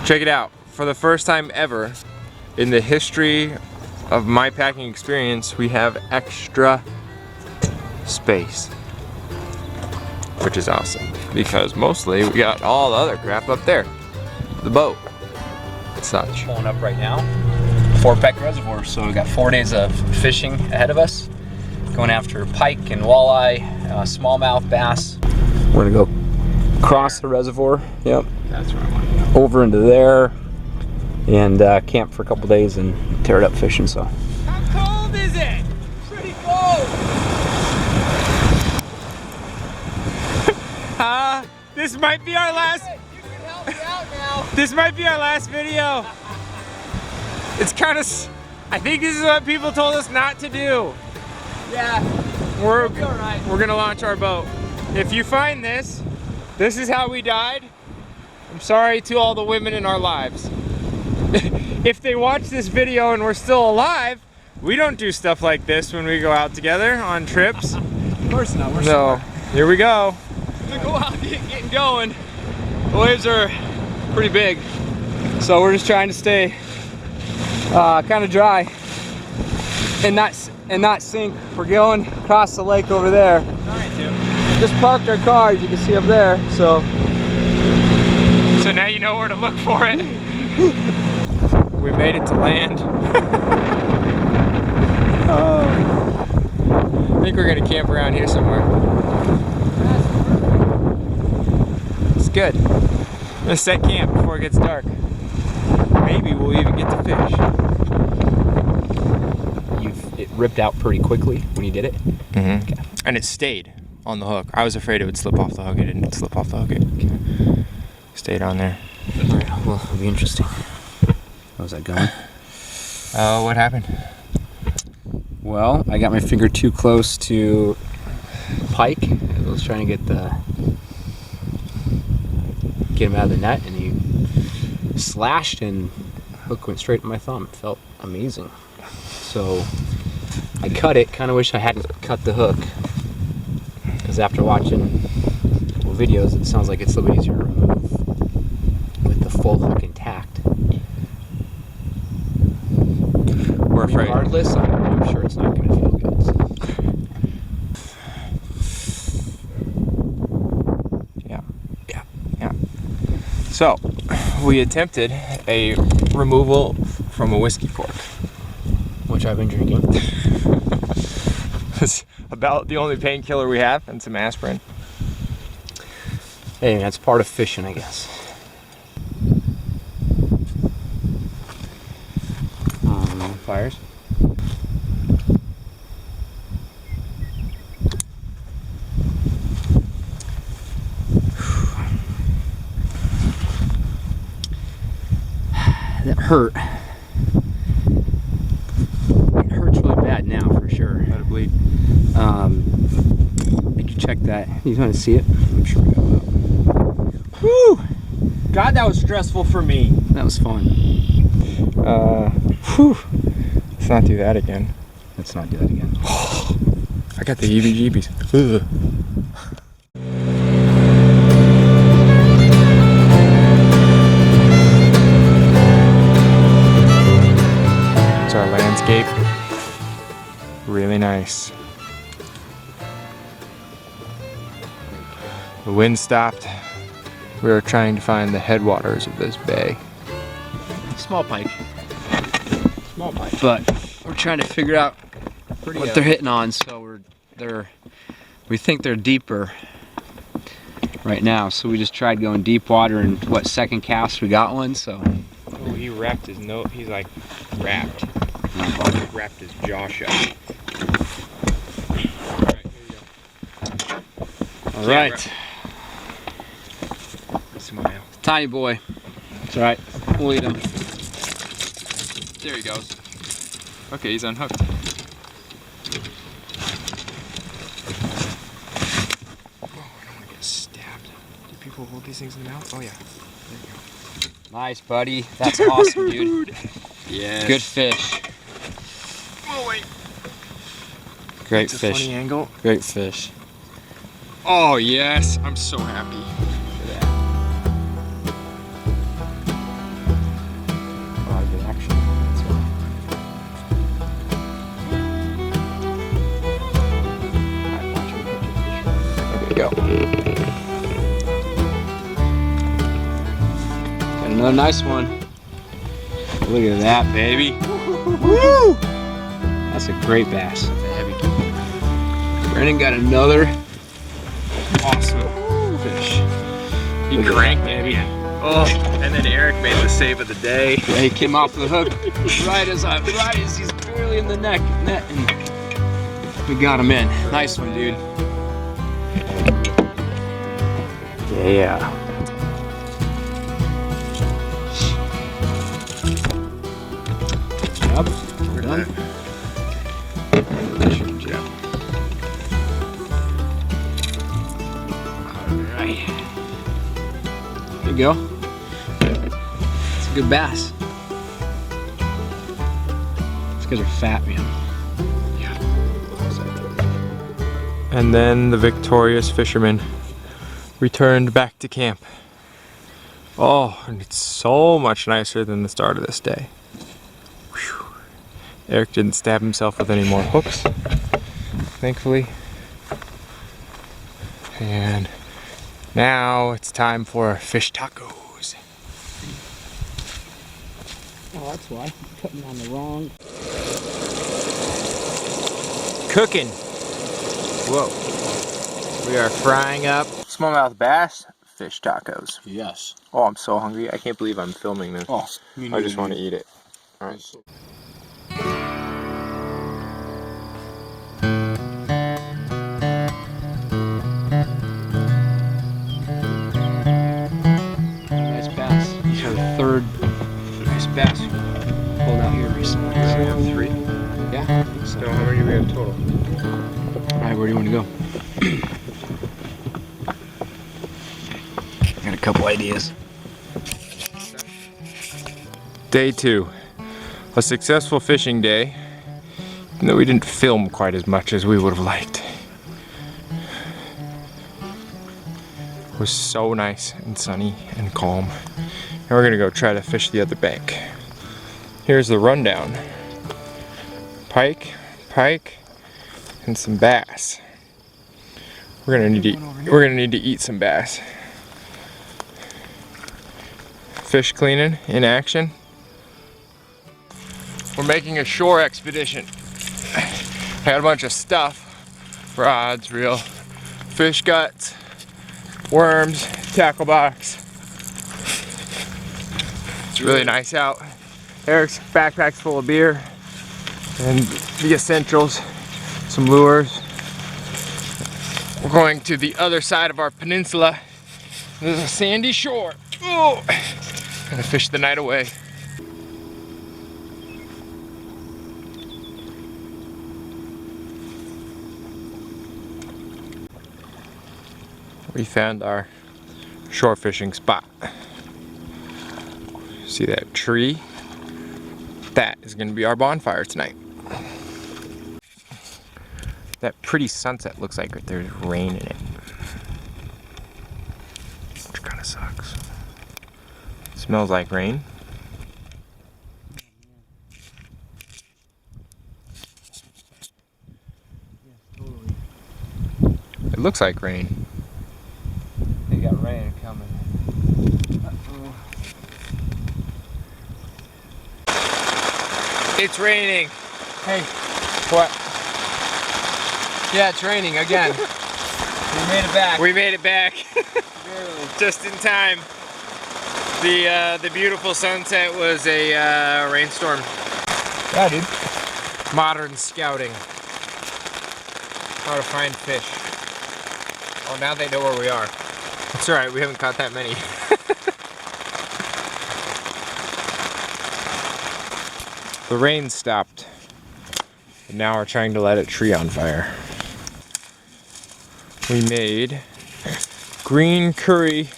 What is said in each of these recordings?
Check it out. For the first time ever in the history of my packing experience, we have extra space, which is awesome because mostly we got all the other crap up there, the boat and such. Pulling up right now, 4 Peck Reservoir, so we got 4 days of fishing ahead of us, going after pike and walleye, smallmouth bass. We're gonna go across the reservoir, yep, That's where I want to go. over into there, and camp for a couple days and tear it up fishing. So. How cold is it? Pretty cold. This might be our last. You can help me out now. This might be our last video. It's kind of. I think this is what people told us not to do. Yeah. We're You'll be all right. We're gonna launch our boat. If you find this, this is how we died. I'm sorry to all the women in our lives. If they watch this video and we're still alive, we don't do stuff like this when we go out together on trips. Of course not. We're So here we go. gonna go out getting going. The waves are pretty big, so we're just trying to stay kind of dry and not sink. We're going across the lake over there. Trying to. Just parked our car, as you can see up there. So now you know where to look for it. We made it to land. I think we're gonna camp around here somewhere. It's good. I'm gonna set camp before it gets dark. Maybe we'll even get to fish. it ripped out pretty quickly when you did it. Mm-hmm. Okay. And it stayed on the hook. I was afraid it would slip off the hook. It didn't slip off the hook. It stayed on there. All right, well, it'll be interesting. How's that going? What happened? Well, I got my finger too close to pike. I was trying to get him out of the net, and he slashed, and the hook went straight in my thumb. It felt amazing. So I cut it. Kind of wish I hadn't cut the hook, because after watching videos, it sounds like it's a little bit easier to remove with the full hook intact. We're afraid. Regardless, I'm sure it's not going to feel good. So. Yeah. So, we attempted a removal from a whiskey cork, Which I've been drinking. It's about the only painkiller we have, and some aspirin. Hey, that's part of fishing, I guess. Fires. That hurt. It hurts really bad now, for sure. Let it bleed. Did you check that? You want to see it? I'm sure we got it. Whew! God, that was stressful for me. That was fun. Whew. Let's not do that again. Let's not do that again. I got the heebie-jeebies. Ugh. It's our landscape. Really nice. The wind stopped. We were trying to find the headwaters of this bay. Small pike. But we're trying to figure out what they're hitting on, so we think they're deeper right now. So we just tried going deep water, and second cast we got one. So Oh, he wrapped his nose. He's like wrapped. Wrapped his jaw shut. all right, Smile. tiny boy. It's all right. We'll eat him. There he goes. Okay, he's unhooked. Oh, I don't want to get stabbed. Do people hold these things in the mouth? Oh yeah. There you go. Nice, buddy. That's awesome, dude. Yes. Good fish. Oh wait. Great It's a fish. funny angle. Great fish. Oh yes, I'm so happy. Look at that. we go. Got another nice one. Look at that, baby. Woo! That's a great bass. Heavy. Brandon got another awesome fish. He cranked, baby. Oh, and then Eric made the save of the day. Yeah, he came off the hook right as he's barely in the net, and we got him in. Nice one, dude. Yeah. Good job. We're done. Good job. All right. There you go. It's a good bass. These guys are fat, man. Yeah. And then the victorious fisherman returned back to camp. Oh, and it's so much nicer than the start of this day. Whew. Eric didn't stab himself with any more hooks, thankfully. And now it's time for fish tacos. Oh, that's why. I'm cutting on the wrong. Cooking. Whoa. We are frying up smallmouth bass fish tacos. Yes. Oh, I'm so hungry. I can't believe I'm filming this. Oh, I just want to eat it. All right. Nice bass. These are the third nice bass we pulled out here recently. We have 3. Yeah, I think so. So how many do we have total? Alright, where do you want to go? I got a couple ideas. Day 2. A successful fishing day, even though we didn't film quite as much as we would have liked. It was so nice and sunny and calm. Now we're gonna go try to fish the other bank. Here's the rundown. Pike, and some bass. We're gonna need to eat some bass. Fish cleaning in action. We're making a shore expedition. I got a bunch of stuff, rods, reel, fish guts, worms, tackle box. It's really nice out. Eric's backpack's full of beer and the essentials, some lures. We're going to the other side of our peninsula. There's a sandy shore. Oh, gonna fish the night away. We found our shore fishing spot. See that tree? That is going to be our bonfire tonight. That pretty sunset looks like there's rain in it, which kind of sucks. It smells like rain. It looks like rain. They got rain coming. It's raining. Hey, What? yeah, it's raining again. We made it back. We made it back. Barely. Just in time. The beautiful sunset was a rainstorm. Yeah, dude. Modern scouting. How to find fish. Oh, now they know where we are. That's alright, we haven't caught that many. The rain stopped. And now we're trying to light a tree on fire. We made green curry,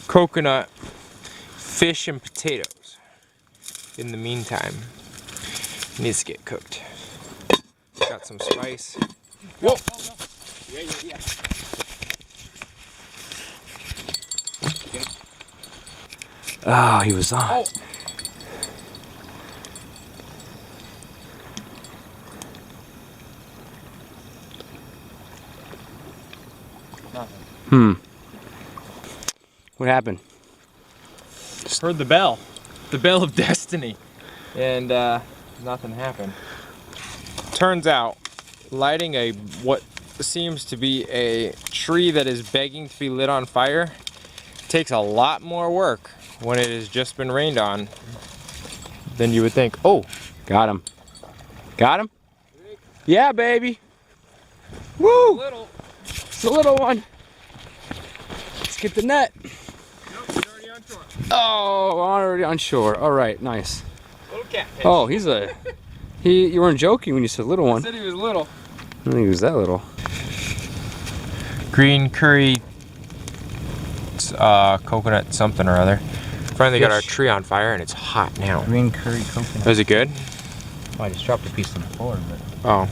coconut, fish, and potatoes. In the meantime, it needs to get cooked. Got some spice. Whoa! Yeah. Oh, he was on. Oh. Nothing. What happened? Heard the bell. The bell of destiny. And nothing happened. Turns out, lighting what seems to be a tree that is begging to be lit on fire takes a lot more work when it has just been rained on than you would think. Oh, Got him. Got him? Yeah, baby. Woo! little. It's a little one. Let's get the net. Nope, he's already on shore. Oh, already on shore. All right, nice. Little catfish. Oh, you weren't joking when you said little I one. said he was little. I think he was that little. Green curry, coconut something or other. Finally got our tree on fire and it's hot now. Green curry coconut. Is it good? Oh, I just dropped a piece on the floor, but. Oh.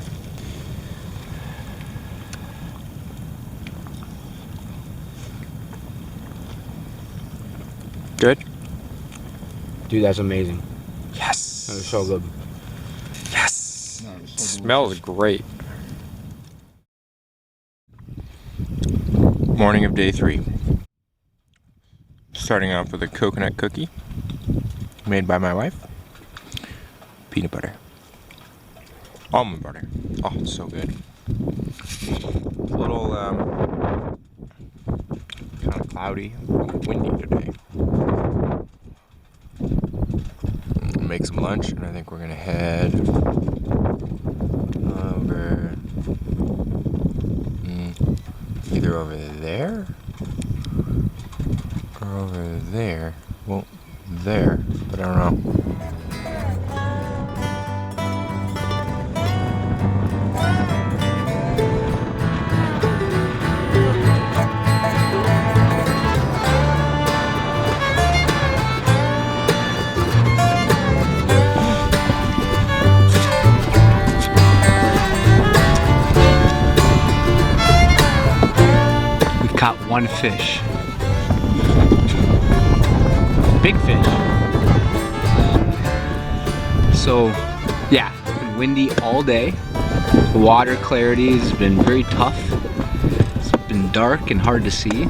Good? Dude, that's amazing. Yes. That was so good. Yes. Smells great. Morning of day 3. Starting off with a coconut cookie made by my wife. Peanut butter. Almond butter. Oh, it's so good. It's a little kind of cloudy, windy today. Make some lunch, and I think we're gonna head over either over there or over there. Well, there, but I don't know. Caught one fish. Big fish. So, yeah, it's been windy all day. The water clarity has been very tough. It's been dark and hard to see.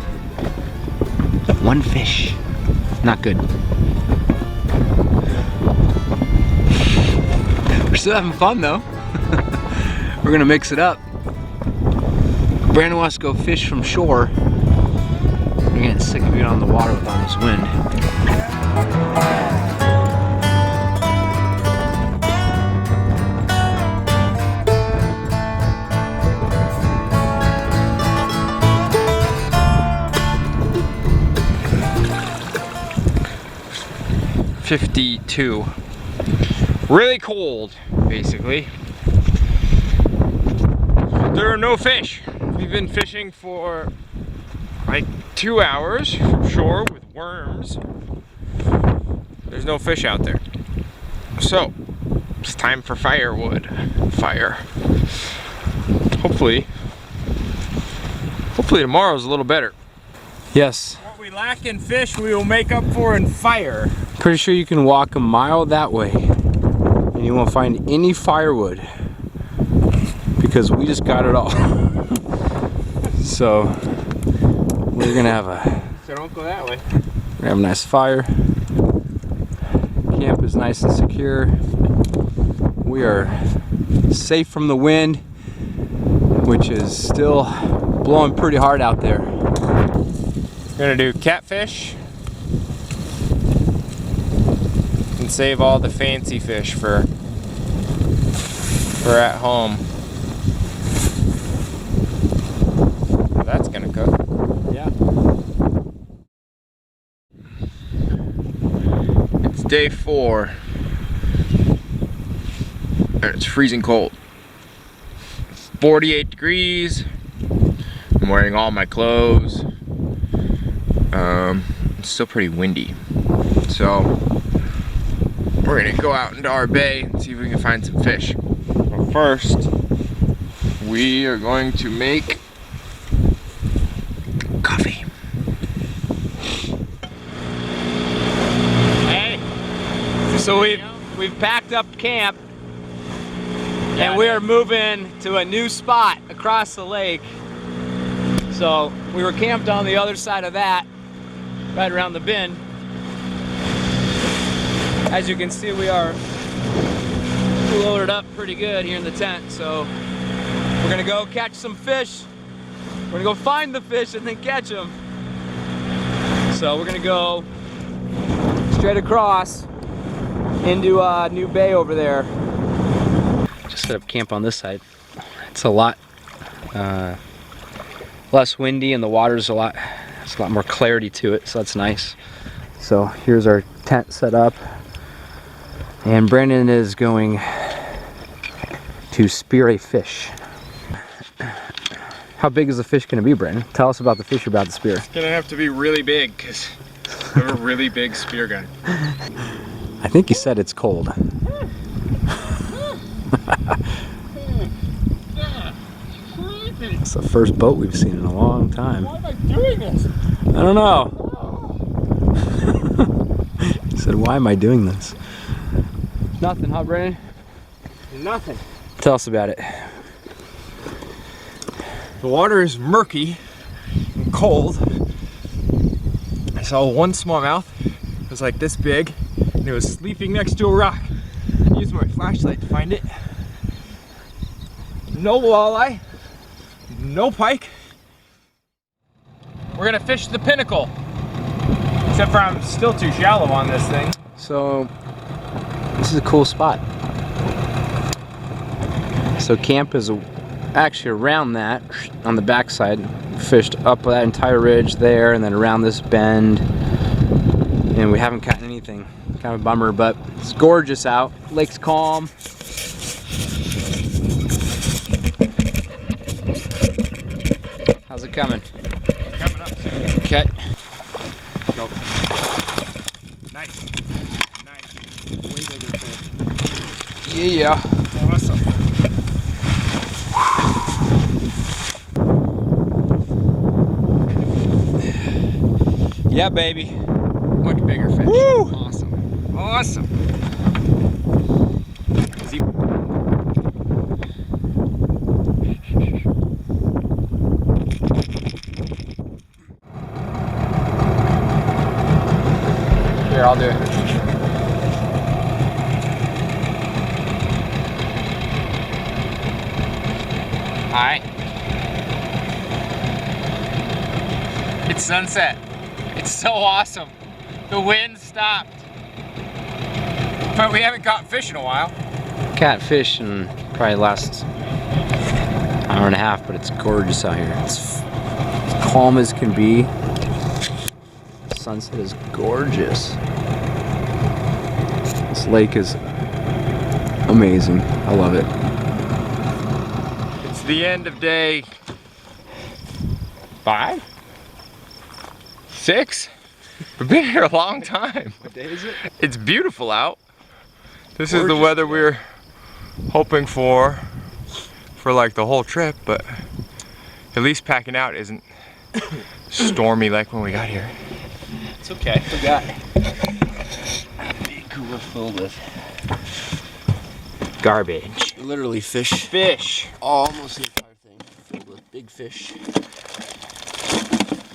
One fish. Not good. We're still having fun though. We're gonna mix it up. Brandon wants to go fish from shore. We're getting sick of being on the water with all this wind. .52. Really cold, basically. There are no fish. We've been fishing for like 2 hours from shore with worms. There's no fish out there. So, it's time for firewood. Fire. Hopefully tomorrow's a little better. Yes. What we lack in fish, we will make up for in fire. Pretty sure you can walk a mile that way and you won't find any firewood because we just got it all. So we're gonna have So don't go that way. we're gonna have a nice fire. Camp is nice and secure. We are safe from the wind, which is still blowing pretty hard out there. We're gonna do catfish and save all the fancy fish for at home. That's gonna cook. Yeah. It's day 4 and it's freezing cold. 48 degrees. I'm wearing all my clothes. It's still pretty windy. So we're gonna go out into our bay and see if we can find some fish. But first, we are going to make coffee. Hey, so we've packed up camp and we are moving to a new spot across the lake. So So we were camped on the other side of that, right around the bend. As you can see, we are loaded up pretty good here in the tent. So we're gonna go catch some fish. We're gonna go find the fish and then catch them. So we're gonna go straight across into New Bay over there. Just set up camp on this side. It's a lot less windy and the water's a lot more clarity to it, so that's nice. So here's our tent set up, and Brandon is going to spear a fish. How big is the fish going to be, Brandon? Tell us about the fish you're about to spear. It's gonna have to be really big because I have a really big spear gun. I think you said it's cold. It's the first boat we've seen in a long time. Why am I doing this? I don't know. He said, why am I doing this? Nothing, huh, Brandon? Nothing. Tell us about it. The water is murky and cold. I saw one smallmouth. It was like this big, and it was sleeping next to a rock. I used my flashlight to find it. No walleye, no pike. We're gonna fish the pinnacle. Except for I'm still too shallow on this thing. So, this is a cool spot. So camp is actually around that, on the backside. Fished up that entire ridge there, and then around this bend. And we haven't caught anything. Kind of a bummer, but it's gorgeous out. Lake's calm. How's it coming? Coming up soon. Okay. Go. Nice. Nice. Way bigger fish. Yeah. Awesome. Yeah, baby. Much bigger fish. Woo! Awesome. Awesome. Here, I'll do it. Alright. It's sunset. It's so awesome. The wind stopped. But we haven't caught fish in a while. Catfish and probably last hour and a half, but it's gorgeous out here. It's calm as can be. The sunset is gorgeous. This lake is amazing. I love it. It's the end of day 5? 6? We've been here a long time. What day is it? It's beautiful out. This is the weather we're hoping for like the whole trip, but at least packing out isn't stormy like when we got here. It's okay. We got a big cooler filled with garbage. Literally fish. Fish. Almost the entire thing filled with big fish.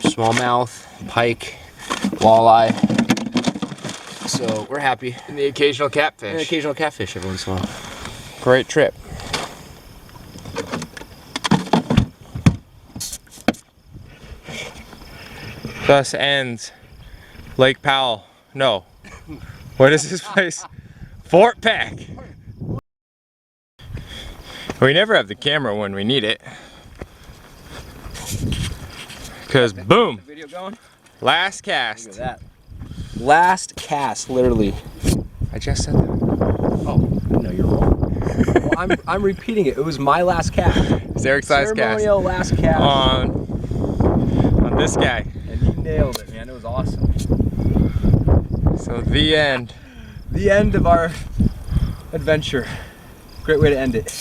Smallmouth, pike, walleye. So we're happy. And the occasional catfish. And occasional catfish every once in a while. Great trip. Thus ends Lake Powell. No. What is this place? Fort Peck. We never have the camera when we need it. Because boom. Video going? Last cast. Look at that. Last cast, literally. I just said that. Oh, no, you're wrong. Well, I'm repeating it. It was my last cast. It's Eric's last cast. Ceremonial last cast. On this guy. And he nailed it, man. It was awesome. So the end. The end of our adventure. Great way to end it.